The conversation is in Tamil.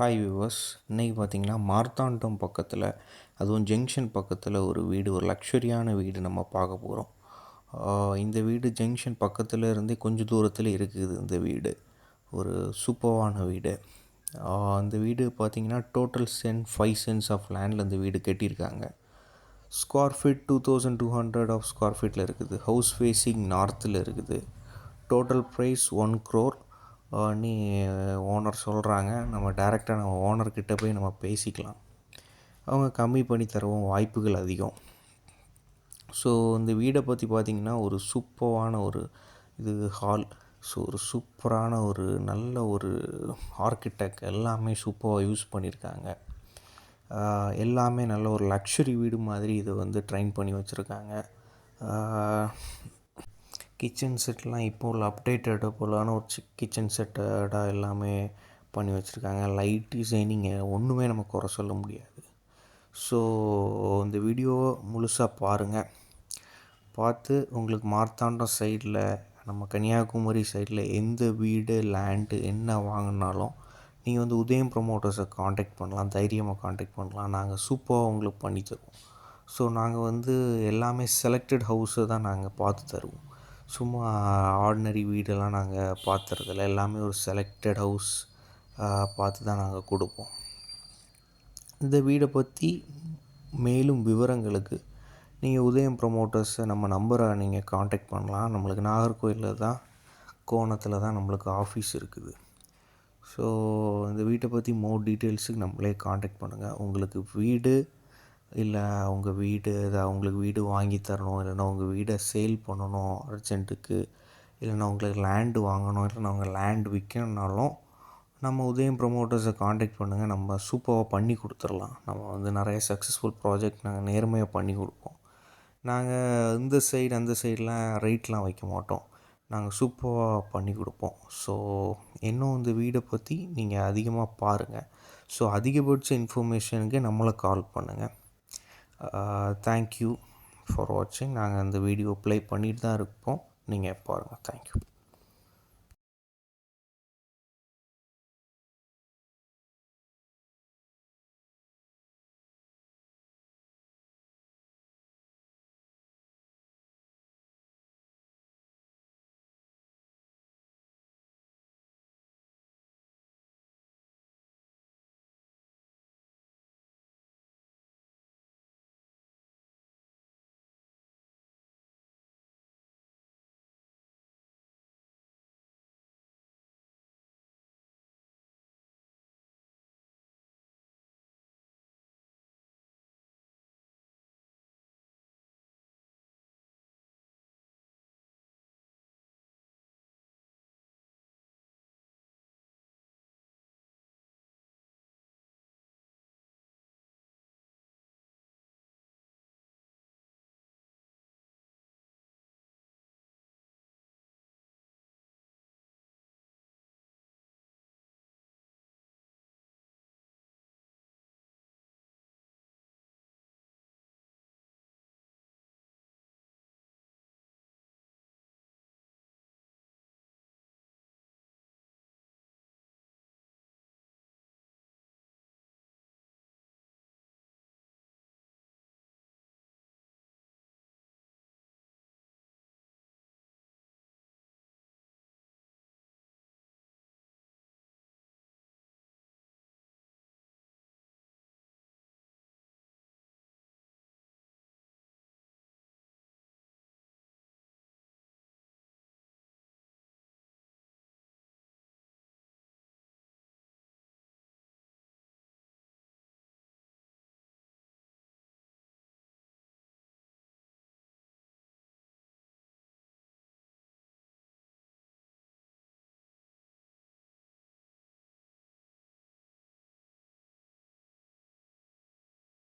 ஹாய் வியூவர்ஸ், இன்றைக்கி பார்த்தீங்கன்னா மார்த்தாண்டம் பக்கத்தில், அதுவும் ஜங்ஷன் பக்கத்தில் ஒரு வீடு, ஒரு லக்ஸரியான வீடு நம்ம பார்க்க போகிறோம். இந்த வீடு ஜங்ஷன் பக்கத்தில் இருந்தே கொஞ்சம் தூரத்தில் இருக்குது. இந்த வீடு ஒரு சூப்பரான வீடு. அந்த வீடு பார்த்திங்கன்னா டோட்டல் 5 சென்ட்ஸ் ஆஃப் லேண்டில் இந்த வீடு கட்டியிருக்காங்க. ஸ்கொயர் ஃபீட் 2200 ஆஃப் ஸ்கொயர் ஃபீட்டில் இருக்குது. ஹவுஸ் ஃபேஸிங் நார்த்தில் இருக்குது. டோட்டல் ப்ரைஸ் 1 crore நீ ஓனர் சொல்கிறாங்க. நம்ம டைரெக்டாக நம்ம ஓனர்கிட்ட போய் நம்ம பேசிக்கலாம். அவங்க கம்மி பண்ணி தரவும் வாய்ப்புகள் அதிகம். ஸோ இந்த வீடை பற்றி பார்த்திங்கன்னா ஒரு சூப்பரான ஒரு ஹால். ஸோ ஒரு சூப்பரான ஒரு நல்ல ஒரு ஆர்கிடெக்ட் எல்லாமே சூப்பராக யூஸ் பண்ணியிருக்காங்க. எல்லாமே நல்ல ஒரு லக்ஸரி வீடு மாதிரி இதை ட்ரைன் பண்ணி வச்சுருக்காங்க. கிச்சன் செட்லாம் இப்போ உள்ள அப்டேட்டட் போலான ஒரு கிச்சன் செட்டடாக எல்லாமே பண்ணி வச்சுருக்காங்க. லைட் டிசைனிங் ஒன்றுமே நம்ம குறை சொல்ல முடியாது. ஸோ இந்த வீடியோவை முழுசாக பாருங்கள். பார்த்து உங்களுக்கு மார்த்தாண்டம் சைடில், நம்ம கன்னியாகுமரி சைடில் எந்த வீடு லேண்டு என்ன வாங்கினாலும் நீங்கள் உதயம் ப்ரொமோட்டர்ஸை காண்டாக்ட் பண்ணலாம், தைரியமாக காண்டாக்ட் பண்ணலாம். நாங்கள் சூப்பராக உங்களுக்கு பண்ணி தருவோம். ஸோ நாங்கள் எல்லாமே செலக்டட் ஹவுஸை தான் நாங்கள் பார்த்து தருவோம். சும்மா ஆர்டினரி வீடெல்லாம் நாங்கள் பார்த்துறதில்ல. எல்லாமே ஒரு செலக்டட் ஹவுஸ் பார்த்து தான் நாங்கள் கொடுப்போம். இந்த வீடை பற்றி மேலும் விவரங்களுக்கு நீங்கள் உதயம் ப்ரொமோட்டர்ஸை நம்ம நம்பரை நீங்கள் காண்டாக்ட் பண்ணலாம். நம்மளுக்கு நாகர்கோயிலில் தான், கோணத்தில் தான் நம்மளுக்கு ஆஃபீஸ் இருக்குது. ஸோ இந்த வீட்டை பற்றி மோர் டீட்டெயில்ஸுக்கு நம்மளே காண்டாக்ட் பண்ணுங்கள். உங்களுக்கு வீடு இல்லை அவங்களுக்கு வீடு வாங்கி தரணும், இல்லைன்னா உங்கள் வீடை சேல் பண்ணணும் அர்ஜென்ட்டுக்கு, இல்லைன்னா உங்களுக்கு லேண்டு வாங்கணும், இல்லைன்னா உங்கள் லேண்டு விற்கணுன்னாலும் நம்ம உதயம் ப்ரொமோட்டர்ஸை காண்டாக்ட் பண்ணுங்கள். நம்ம சூப்பராக பண்ணி கொடுத்துடலாம். நம்ம நிறைய சக்ஸஸ்ஃபுல் ப்ராஜெக்ட் நாங்கள் நேர்மையாக பண்ணி கொடுப்போம். நாங்கள் இந்த சைடு அந்த சைடெலாம் ரேட்லாம் வைக்க மாட்டோம். நாங்கள் சூப்பராக பண்ணி கொடுப்போம். ஸோ இன்னும் இந்த வீடை பற்றி நீங்கள் அதிகமாக பாருங்கள். ஸோ அதிகபட்ச இன்ஃபர்மேஷனுக்கு நம்மளை கால் பண்ணுங்கள். தேங்க்யூ ஃபார் வாட்சிங். நாங்கள் அந்த வீடியோ ப்ளே பண்ணிட்டு தான் இருப்போம். நீங்கள் பாருங்கள். தேங்க்யூ.